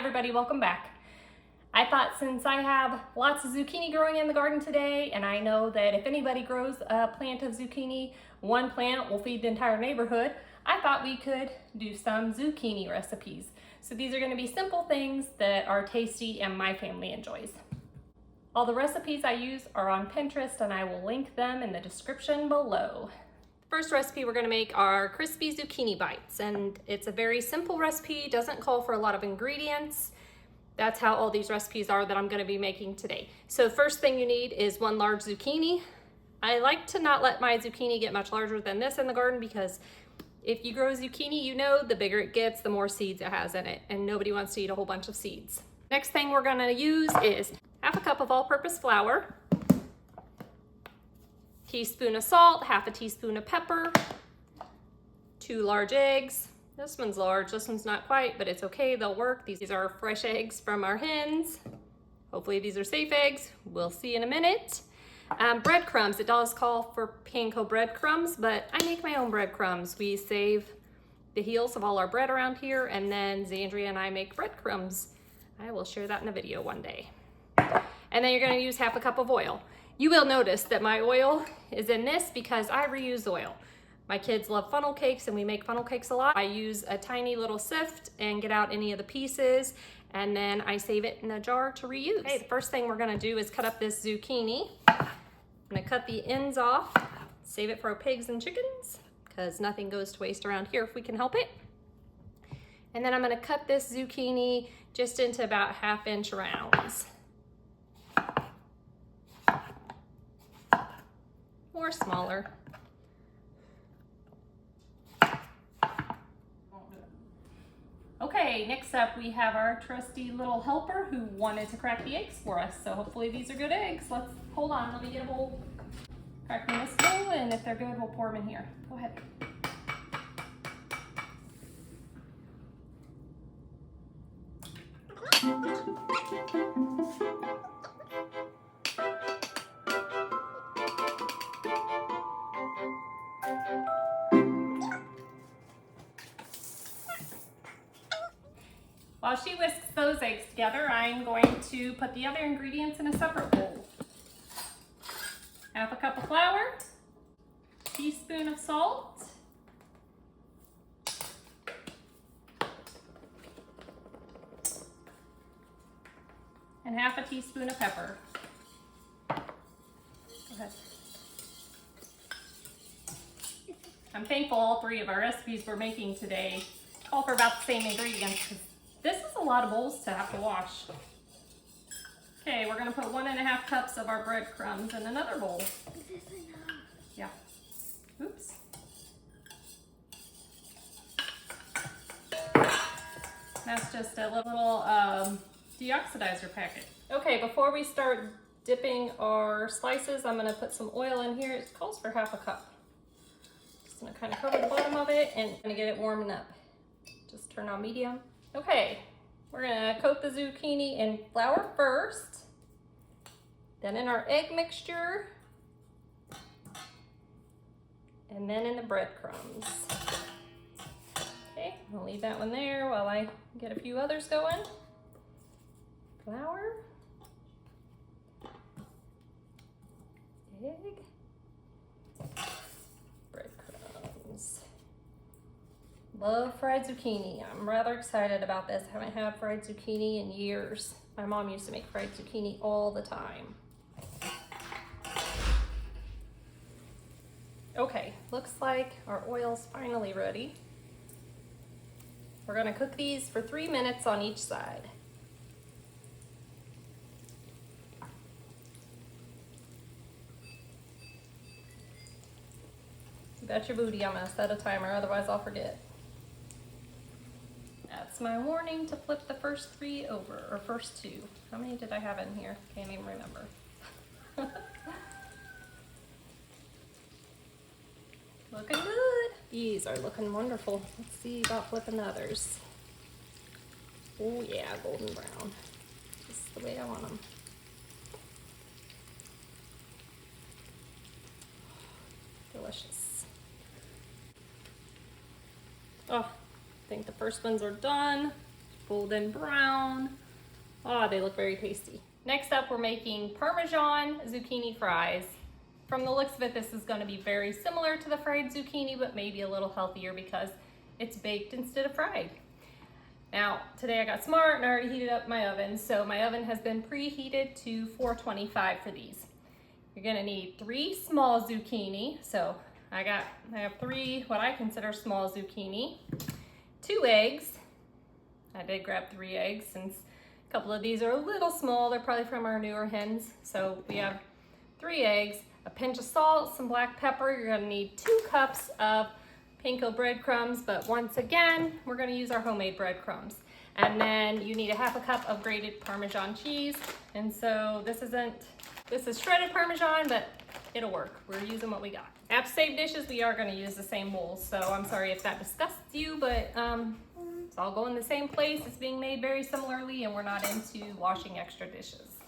everybody, welcome back. I thought since I have lots of zucchini growing in the garden today, and I know that if anybody grows a plant of zucchini, one plant will feed the entire neighborhood, I thought we could do some zucchini recipes. So these are going to be simple things that are tasty and my family enjoys. All the recipes I use are on Pinterest and I will link them in the description below. First recipe we're going to make are crispy zucchini bites, and it's a very simple recipe, doesn't call for a lot of ingredients. That's how all these recipes are that I'm going to be making today. So first thing you need is one large zucchini. I like to not let my zucchini get much larger than this in the garden because if you grow zucchini, you know the bigger it gets, the more seeds it has in it, and nobody wants to eat a whole bunch of seeds. Next thing we're going to use is half a cup of all-purpose flour, teaspoon of salt, half a teaspoon of pepper, 2 large eggs. This one's large, this one's not quite, but it's okay, they'll work. These are fresh eggs from our hens. Hopefully these are safe eggs. We'll see in a minute. Breadcrumbs, it does call for panko breadcrumbs, but I make my own breadcrumbs. We save the heels of all our bread around here, and then Zandria and I make breadcrumbs. I will share that in a video one day. And then you're gonna use half a cup of oil. You will notice that my oil is in this because I reuse oil. My kids love funnel cakes and we make funnel cakes a lot. I use a tiny little sift and get out any of the pieces, and then I save it in a jar to reuse. Okay, the first thing we're gonna do is cut up this zucchini. I'm gonna cut the ends off, save it for our pigs and chickens because nothing goes to waste around here if we can help it. And then I'm gonna cut this zucchini just into about 1/2 inch rounds. Or smaller. Okay, next up we have our trusty little helper who wanted to crack the eggs for us. So hopefully these are good eggs. Hold on, let me get a bowl. Crack them in this bowl, and if they're good, we'll pour them in here. Go ahead. While she whisks those eggs together, I'm going to put the other ingredients in a separate bowl. Half a cup of flour, teaspoon of salt, and half a teaspoon of pepper. Go ahead. I'm thankful all 3 of our recipes we're making today call for about the same ingredients. This is a lot of bowls to have to wash. Okay, we're gonna put 1½ cups of our breadcrumbs in another bowl. Is this enough? Yeah. Oops. That's just a little deoxidizer packet. Okay, before we start dipping our slices, I'm gonna put some oil in here. It calls for 1/2 cup. Just gonna kind of cover the bottom of it and gonna get it warming up. Just turn on medium. Okay, we're gonna coat the zucchini in flour first, then in our egg mixture, and then in the breadcrumbs. Okay, I'll leave that one there while I get a few others going. Flour, egg, breadcrumbs. Love fried zucchini. I'm rather excited about this. I haven't had fried zucchini in years. My mom used to make fried zucchini all the time. Okay, looks like our oil's finally ready. We're gonna cook these for 3 minutes on each side. You bet your booty I'm gonna set a timer, otherwise I'll forget. That's my warning to flip the first 3 over, or first 2. How many did I have in here? Can't even remember. Looking good. These are looking wonderful. Let's see about flipping others. Oh yeah, golden brown. Just the way I want them. Delicious. Oh, I think the first ones are done. golden brown. Oh, they look very tasty. Next up, we're making Parmesan zucchini fries. From the looks of it, this is going to be very similar to the fried zucchini, but maybe a little healthier because it's baked instead of fried. Now, today I got smart and I already heated up my oven. So my oven has been preheated to 425 for these. You're gonna need 3 small zucchini. So I have 3 what I consider small zucchini, 2 eggs. I did grab 3 eggs since a couple of these are a little small. They're probably from our newer hens. So we have 3 eggs, a pinch of salt, some black pepper. You're gonna need 2 cups of panko breadcrumbs, but once again, we're gonna use our homemade breadcrumbs. And then you need a half a cup of grated Parmesan cheese. And so this is shredded Parmesan, but it'll work. We're using what we got. After save dishes, we are gonna use the same bowls. So I'm sorry if that disgusts you, but it's all going in the same place. It's being made very similarly, and we're not into washing extra dishes.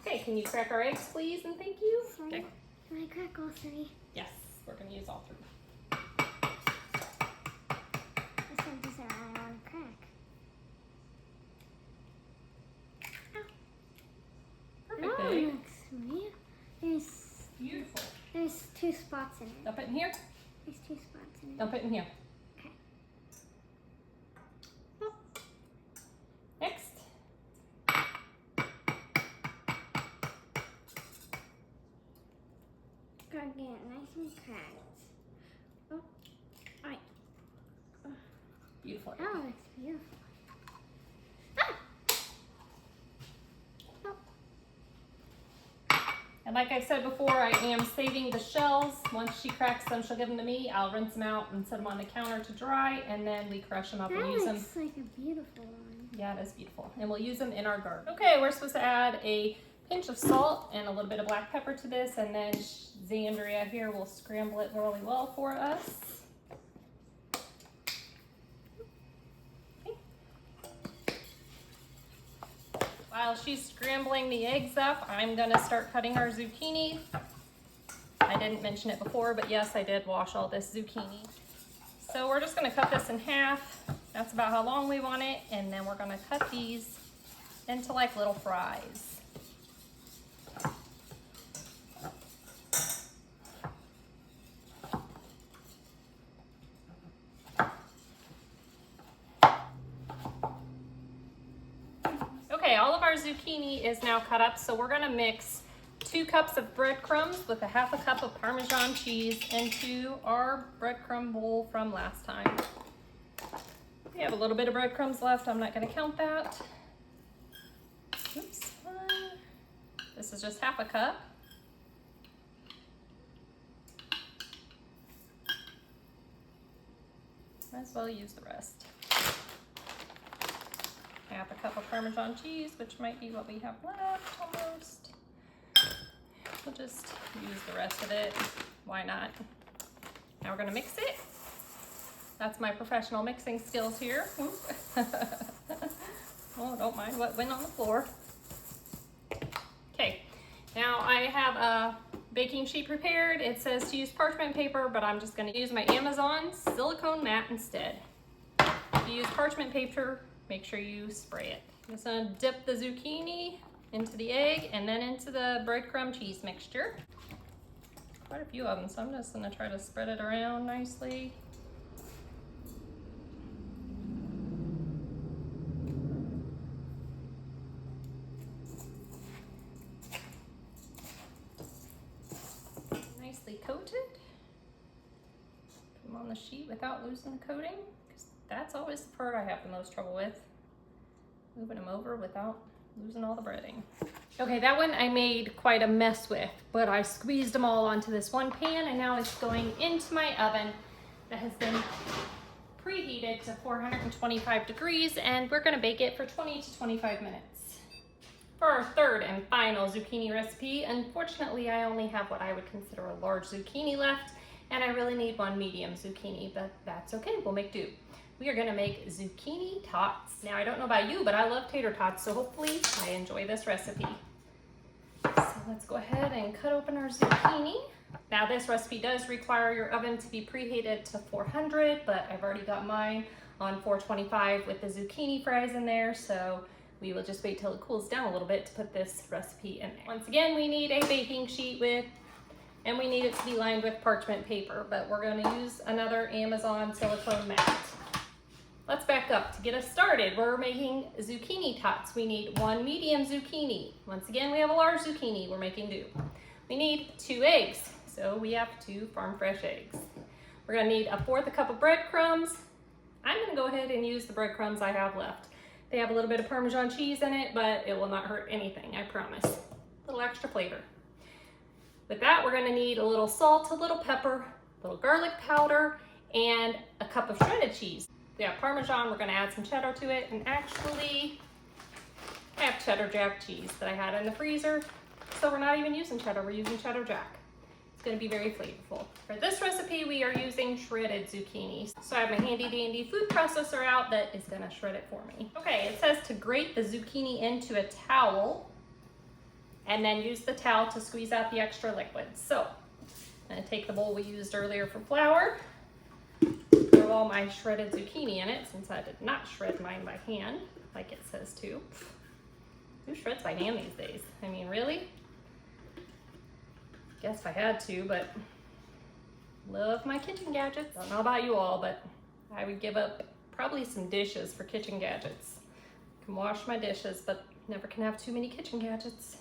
Okay, can you crack our eggs, please, and thank you? Okay. Can I crack all 3? Yes, we're gonna use all 3. This one doesn't really want to crack. Perfect. Oh, Egg. looks sweet. Beautiful. There's 2 spots in it. Dump it in here. There's 2 spots in it. Dump it in here. Okay. Next. Gotta get it nice and cracked. Oh, alright. Beautiful. Oh, it's beautiful. And like I said before, I am saving the shells. Once she cracks them, she'll give them to me. I'll rinse them out and set them on the counter to dry, and then we crush them up and use them. That looks like a beautiful one. Yeah, it is beautiful. And we'll use them in our garden. Okay, we're supposed to add a pinch of salt and a little bit of black pepper to this, and then Zandria here will scramble it really well for us. While she's scrambling the eggs up, I'm gonna start cutting our zucchini. I didn't mention it before, but yes, I did wash all this zucchini. So we're just gonna cut this in half. That's about how long we want it. And then we're gonna cut these into like little fries. Okay, all of our zucchini is now cut up, so we're gonna mix 2 cups of breadcrumbs with a half a cup of Parmesan cheese into our breadcrumb bowl from last time. We have a little bit of breadcrumbs left. I'm not gonna count that. Oops. This is just half a cup. Might as well use the rest. Half a cup of Parmesan cheese, which might be what we have left almost. We'll just use the rest of it. Why not? Now we're gonna mix it. That's my professional mixing skills here. Oh, don't mind what went on the floor. Okay, now I have a baking sheet prepared. It says to use parchment paper, but I'm just gonna use my Amazon silicone mat instead. If you use parchment paper, make sure you spray it. I'm just gonna dip the zucchini into the egg and then into the breadcrumb cheese mixture. Quite a few of them, so I'm just gonna try to spread it around nicely. Nicely coated. Put them on the sheet without losing the coating, because that's always the part I have the most trouble with. Moving them over without losing all the breading. Okay, that one I made quite a mess with, but I squeezed them all onto this one pan, and now it's going into my oven that has been preheated to 425 degrees, and we're gonna bake it for 20 to 25 minutes. For our third and final zucchini recipe, unfortunately I only have what I would consider a large zucchini left, and I really need 1 medium zucchini, but that's okay, we'll make do. We are gonna make zucchini tots. Now, I don't know about you, but I love tater tots, so hopefully I enjoy this recipe. So let's go ahead and cut open our zucchini. Now, this recipe does require your oven to be preheated to 400, but I've already got mine on 425 with the zucchini fries in there, so we will just wait till it cools down a little bit to put this recipe in there. Once again, we need a baking sheet and we need it to be lined with parchment paper, but we're gonna use another Amazon silicone mat. Let's back up. To get us started, we're making zucchini tots. We need 1 medium zucchini. Once again, we have a large zucchini we're making do. We need 2 eggs, so we have 2 farm fresh eggs. We're gonna need 1/4 cup of breadcrumbs. I'm gonna go ahead and use the breadcrumbs I have left. They have a little bit of Parmesan cheese in it, but it will not hurt anything, I promise. A little extra flavor. With that, we're gonna need a little salt, a little pepper, a little garlic powder, and a cup of shredded cheese. We have Parmesan, we're gonna add some cheddar to it, and actually, I have cheddar jack cheese that I had in the freezer, so we're not even using cheddar, we're using cheddar jack. It's gonna be very flavorful. For this recipe, we are using shredded zucchini. So I have my handy dandy food processor out that is gonna shred it for me. Okay, it says to grate the zucchini into a towel and then use the towel to squeeze out the extra liquid. So I'm gonna take the bowl we used earlier for flour, throw all my shredded zucchini in it since I did not shred mine by hand like it says to. Who shreds by hand these days? I mean, really? Guess I had to, but love my kitchen gadgets. I don't know about you all, but I would give up probably some dishes for kitchen gadgets. I can wash my dishes, but never can have too many kitchen gadgets.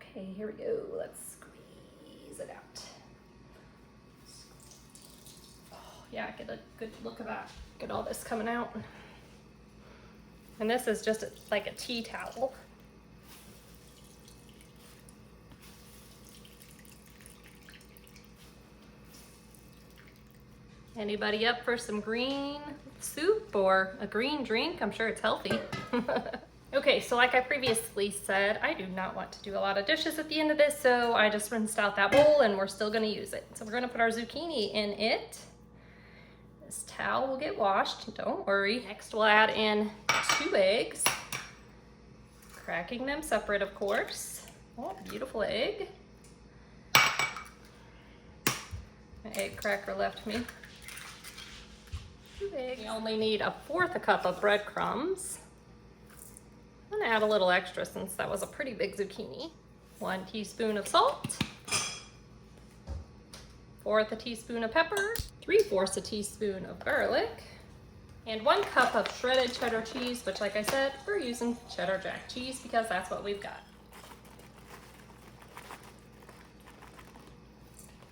Okay, here we go. Let's squeeze it out. Oh, yeah, get a good look of that. Get all this coming out. And this is just like a tea towel. Anybody up for some green soup or a green drink? I'm sure it's healthy. Okay, so like I previously said, I do not want to do a lot of dishes at the end of this, so I just rinsed out that bowl and we're still gonna use it. So we're gonna put our zucchini in it. This towel will get washed, don't worry. Next we'll add in 2 eggs, cracking them separate of course. Oh, beautiful egg. My egg cracker left me. 2 eggs. We only need 1/4 cup of breadcrumbs. I'm gonna add a little extra since that was a pretty big zucchini. 1 teaspoon of salt, 1/4 a teaspoon of pepper, 3/4 a teaspoon of garlic, and 1 cup of shredded cheddar cheese, which like I said, we're using cheddar jack cheese because that's what we've got.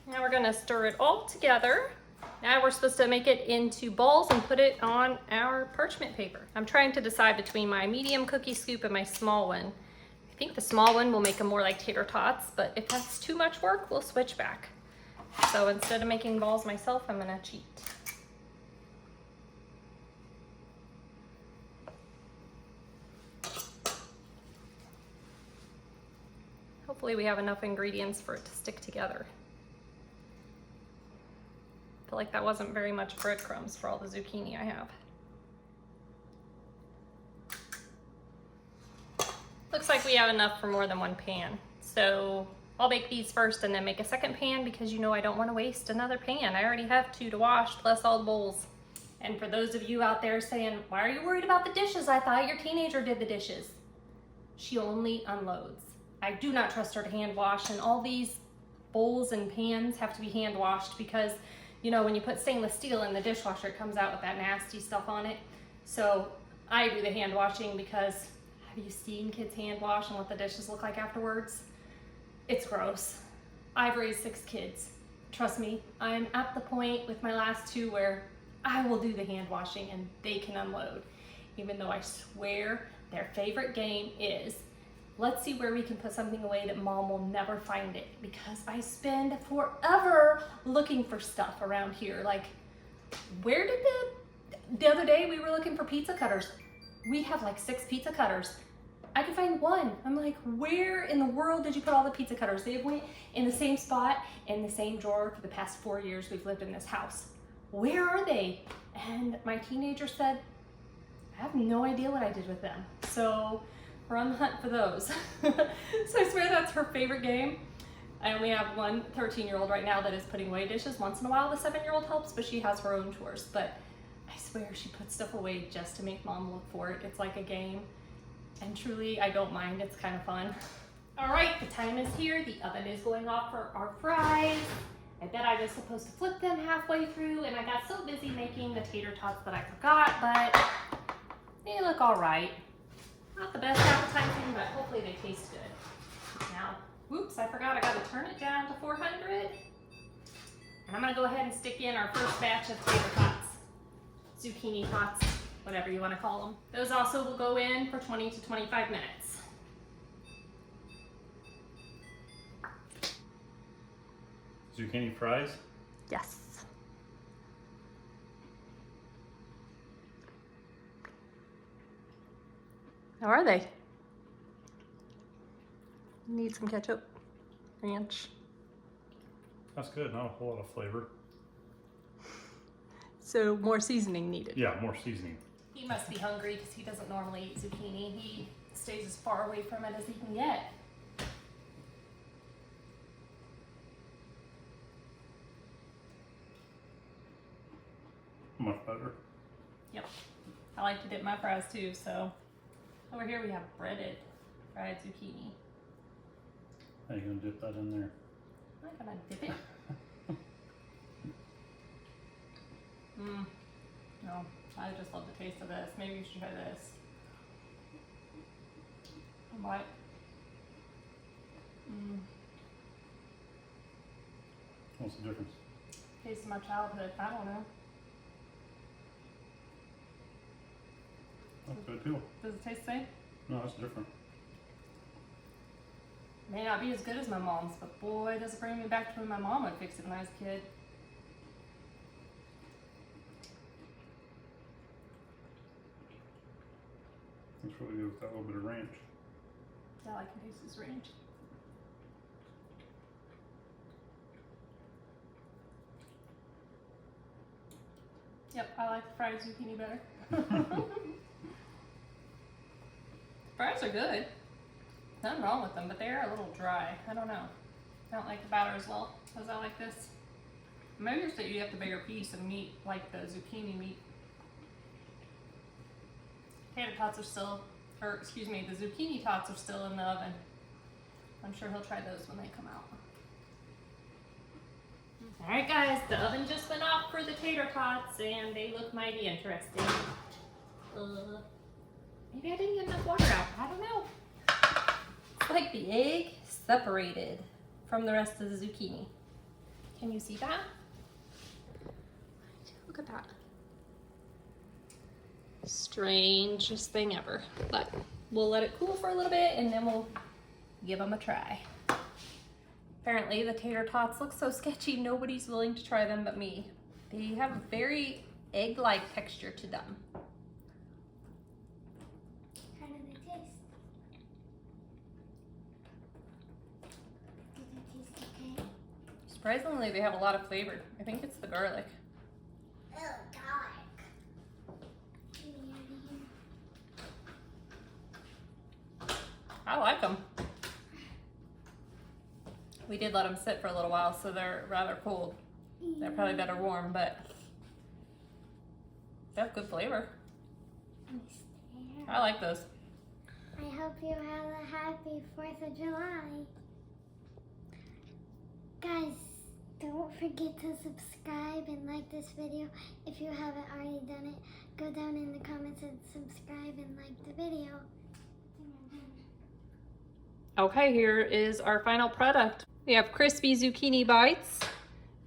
Now we're gonna stir it all together. Now we're supposed to make it into balls and put it on our parchment paper. I'm trying to decide between my medium cookie scoop and my small one. I think the small one will make them more like tater tots, but if that's too much work, we'll switch back. So instead of making balls myself, I'm gonna cheat. Hopefully we have enough ingredients for it to stick together. I feel like that wasn't very much breadcrumbs for all the zucchini I have. Looks like we have enough for more than 1 pan. So I'll bake these first and then make a second pan because you know I don't want to waste another pan. I already have 2 to wash plus all the bowls. And for those of you out there saying, why are you worried about the dishes? I thought your teenager did the dishes. She only unloads. I do not trust her to hand wash, and all these bowls and pans have to be hand washed because you know, when you put stainless steel in the dishwasher, it comes out with that nasty stuff on it. So I do the hand washing because have you seen kids hand wash and what the dishes look like afterwards? It's gross. I've raised 6 kids. Trust me, I'm at the point with my last 2 where I will do the hand washing and they can unload. Even though I swear their favorite game is, let's see where we can put something away that mom will never find it, because I spend forever looking for stuff around here. Like, where did the other day we were looking for pizza cutters. We have like 6 pizza cutters. I could find 1. I'm like, where in the world did you put all the pizza cutters? They went in the same spot, in the same drawer for the past 4 years we've lived in this house. Where are they? And my teenager said, I have no idea what I did with them. So we're on the hunt for those. So I swear that's her favorite game. I only have one 13-year-old right now that is putting away dishes. Once in a while the 7-year-old helps, but she has her own chores. But I I swear she puts stuff away just to make mom look for it. It's like a game. And truly, I don't mind. It's kind of fun. All right, the time is here. The oven is going off for our fries. I bet I was supposed to flip them halfway through, and I got so busy making the tater tots that I forgot, but they look all right. Not the best appetizing, but hopefully they taste good. Now, whoops, I forgot I gotta turn it down to 400. And I'm gonna go ahead and stick in our first batch of tater tots, zucchini tots, whatever you wanna call them. Those also will go in for 20 to 25 minutes. Zucchini fries? Yes. How are they? Need some ketchup, ranch. That's good, not a whole lot of flavor. So more seasoning needed. Yeah, more seasoning. He must be hungry because he doesn't normally eat zucchini. He stays as far away from it as he can get. Much better. Yep. I like to dip my fries too, so. Over here we have breaded fried zucchini. How you gonna dip that in there? I'm not gonna dip it. No, I just love the taste of this. Maybe you should try this. What? What's the difference? Taste of my childhood. I don't know. That's good too. Does it taste the same? No, that's different. May not be as good as my mom's, but boy, does it bring me back to when my mom would fix it when I was a kid. It's really good with that little bit of ranch. Yeah, I can taste this ranch. Yep, I like the fried zucchini better. Fries are good. Nothing wrong with them, but they are a little dry. I don't know. I don't like the batter as well as I like this. Maybe it's that you have the bigger piece of meat, like the zucchini meat. Tater tots are still, or excuse me, the zucchini tots are still in the oven. I'm sure he'll try those when they come out. All right, guys, the oven just went off for the tater tots, and they look mighty interesting. Maybe I didn't get enough water out. I don't know. It's like the egg separated from the rest of the zucchini. Can you see that? Look at that. Strangest thing ever. But we'll let it cool for a little bit and then we'll give them a try. Apparently the tater tots look so sketchy, nobody's willing to try them but me. They have a very egg-like texture to them. How do they taste? Do they taste okay? Surprisingly, they have a lot of flavor. I think it's the garlic. Oh, garlic. Get me out of here. I like them. We did let them sit for a little while, so they're rather cold. They're probably better warm, but they have good flavor. I like those. I hope you have a happy 4th of July. Guys, don't forget to subscribe and like this video. If you haven't already done it, go down in the comments and subscribe and like the video. Okay, here is our final product. We have crispy zucchini bites,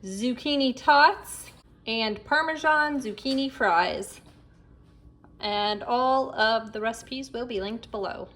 zucchini tots, and Parmesan zucchini fries. And all of the recipes will be linked below.